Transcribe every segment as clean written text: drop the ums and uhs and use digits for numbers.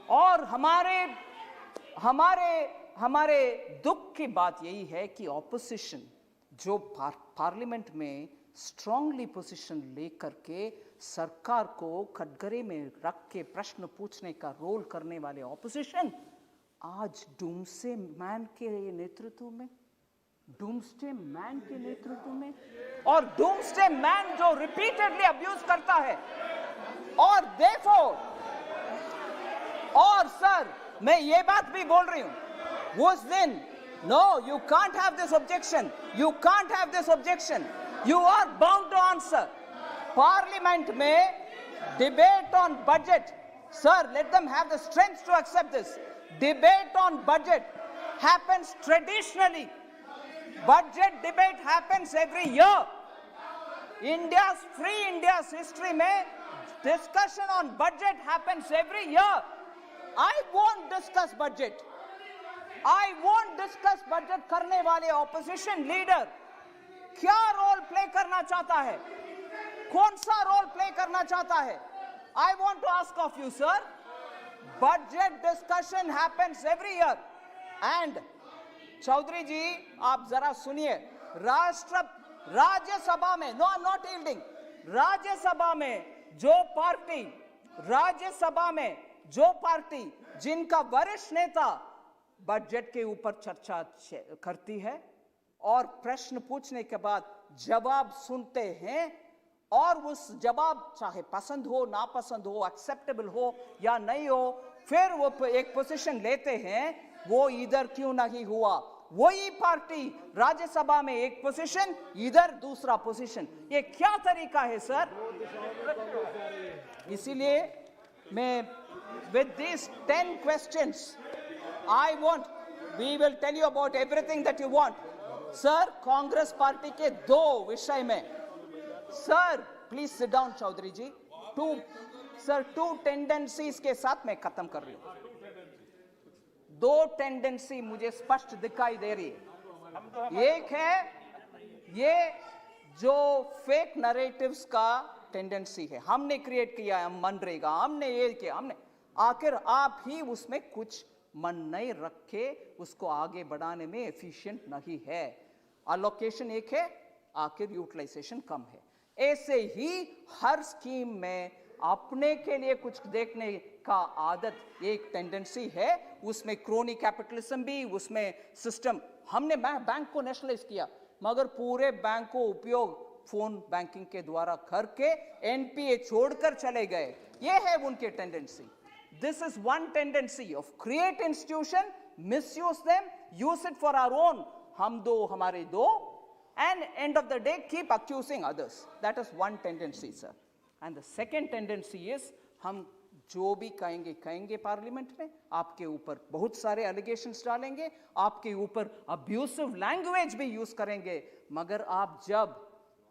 और हमारे दुख की बात यही है कि ऑपोजिशन जो पार्लियामेंट में स्ट्रांगली पोजीशन लेकर के सरकार को कटघरे में रख के प्रश्न पूछने का रोल करने वाले ऑपोजिशन आज डूम्सडे मैन के नेतृत्व में और डूम्सडे मैन जो रिपीटेडली अब्यूज करता है और और सर मैं ये बात भी बोल रही हूं उस दिन no you can't have this objection you are bound to answer parliament में debate on budget sir let them have the strength to accept this debate on budget happens traditionally budget debate happens every year India's history mein discussion on budget happens every year I won't discuss budget karne wale opposition leader kya role play karna chahta hai kaun sa role play karna chahta hai I want to ask of you sir budget discussion happens every year and Chaudhary ji आप जरा सुनिए राज्यसभा में no not yielding Rajya Sabha में जो party जिनका वरिष्ठ नेता budget के ऊपर चर्चा करती है और प्रश्न पूछने के बाद जवाब सुनते हैं और उस जवाब चाहे पसंद हो नापसंद हो एक्सेप्टेबल हो या नहीं हो फिर वो एक पोजीशन लेते हैं वो इधर क्यों नहीं हुआ वही पार्टी राज्यसभा में एक पोजीशन इधर दूसरा पोजीशन ये क्या तरीका है सर इसीलिए मैं with these 10 questions we will tell you about everything that you want sir Congress party के दो विषय में sir please sit down Chaudhary ji two tendencies के साथ मैं खत्म कर रही हूं दो टेंडेंसी मुझे स्पष्ट दिखाई दे रही है एक है ये जो फेक नरेटिव्स का टेंडेंसी है हमने क्रिएट किया है मनरेगा हमने ये किया हमने आखिर आप ही उसमें कुछ मन नहीं रखे उसको आगे बढ़ाने में एफिशिएंट नहीं है अलोकेशन एक है आखिर यूटिलाइजेशन कम है ऐसे ही हर स्कीम में अपने के लिए कुछ देखने का आदत एक टेंडेंसी है उसमें क्रोनी कैपिटलिज्म भी उसमें सिस्टम हमने बैंक को नेशनलाइज किया मगर पूरे बैंक को उपयोग फोन बैंकिंग के द्वारा करके एनपीए छोड़कर चले गए ये है उनकी tendency this is one tendency of create institution misuse them use it for our own हम दो हमारे दो and end of the day keep accusing others that is one tendency sir and the second tendency is हम जो भी कहेंगे parliament में आपके ऊपर बहुत सारे एलिगेशंस डालेंगे आपके ऊपर अब्यूसिव लैंग्वेज भी यूज करेंगे मगर आप जब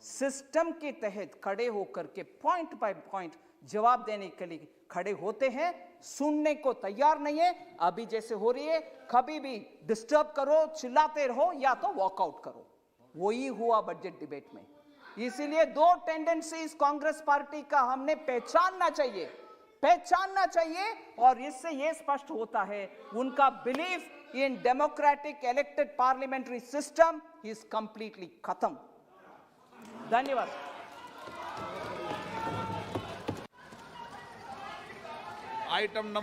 सिस्टम के तहत खड़े होकर के पॉइंट बाय पॉइंट जवाब देने के लिए खड़े होते हैं सुनने को तैयार नहीं है अभी जैसे हो रही है कभी भी डिस्टर्ब करो चिल्लाते रहो या तो वॉकआउट करो वही हुआ बजट डिबेट में इसीलिए दो टेंडेंसीज कांग्रेस पार्टी का हमने पहचानना चाहिए और इससे यह स्पष्ट होता है उनका belief in democratic elected parliamentary system is completely खत्म धन्यवाद आइटम नंबर